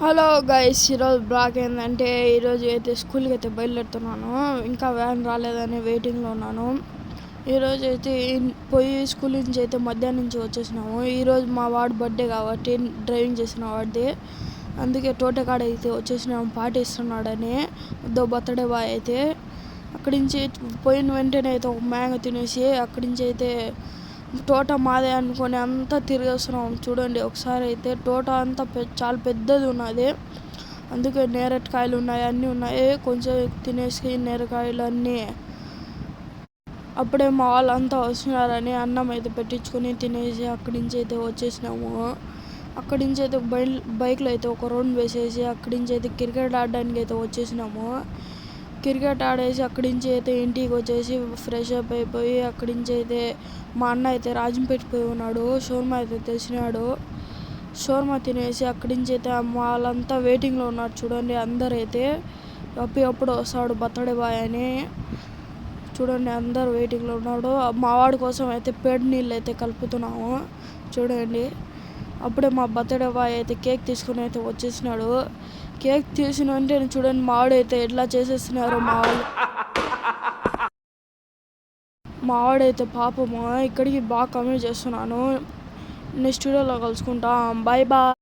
Hello guys, ఈరోజు blog ఏంటంటే ఈరోజు అయితే స్కూల్కి అయితే బయలుదేరుతున్నాను. ఇంకా వ్యాన్ రాలేదని వెయిటింగ్లో ఉన్నాను. ఈరోజు అయితే పోయి స్కూల్ నుంచి అయితే మధ్యాహ్నం నుంచి వచ్చేసినాము. ఈరోజు మా వాడు బర్త్డే కాబట్టి డ్రైవింగ్ చేసిన వాడిది, అందుకే తోటకాడ అయితే వచ్చేసినాము పార్టీ ఇస్తున్నాడని. బర్త్డే బాయ్ అయితే అక్కడి నుంచి పోయిన వెంటనే అయితే ఒక మ్యాంగో తినేసి అక్కడి నుంచి అయితే తోట మాదే అనుకొని అంతా తిరిగేస్తున్నాం. చూడండి ఒకసారి అయితే తోట అంతా చాలా పెద్దది ఉన్నది, అందుకే నేరేడుకాయలు ఉన్నాయి, అన్నీ ఉన్నాయి. కొంచెం తినేసి నేరేడుకాయలు అన్నీ అప్పుడే మా వాళ్ళంతా వస్తున్నారని అన్నం అయితే పెట్టించుకొని తినేసి అక్కడి నుంచి అయితే వచ్చేసినాము. అక్కడి నుంచి అయితే బైక్లో అయితే ఒక రౌండ్ వేసేసి అక్కడి నుంచి అయితే క్రికెట్ ఆడడానికి అయితే వచ్చేసినాము. క్రికెట్ ఆడేసి అక్కడి నుంచి అయితే ఇంటికి వచ్చేసి ఫ్రెష్ అప్ అయిపోయి అక్కడి నుంచి అయితే మా అన్న అయితే రాజంపేట పోయి ఉన్నాడు. షోర్మా అయితే తెచ్చినాడు. షోర్మా తినేసి అక్కడి నుంచి అయితే వాళ్ళంతా వెయిటింగ్లో ఉన్నారు. చూడండి అందరైతే ఎప్పుడు వస్తాడు బర్త్డే బాయ్ అని. చూడండి అందరు వెయిటింగ్లో ఉన్నాడు. మా వాడి కోసం అయితే పేడి నీళ్ళు అయితే కలుపుతున్నాము. చూడండి అప్పుడే మా బర్త్డే బాయ్ అయితే కేక్ తీసుకుని అయితే వచ్చేసినాడు. కేక్ తీసిన వెంటనే చూడండి మా వాడైతే ఎట్లా చేసేస్తున్నారు మా వాడైతే పాపము. ఇక్కడికి బాగా కమెంట్ చేస్తున్నాను. నెక్స్ట్ వీడియోలో కలుసుకుంటాం. Bye bye.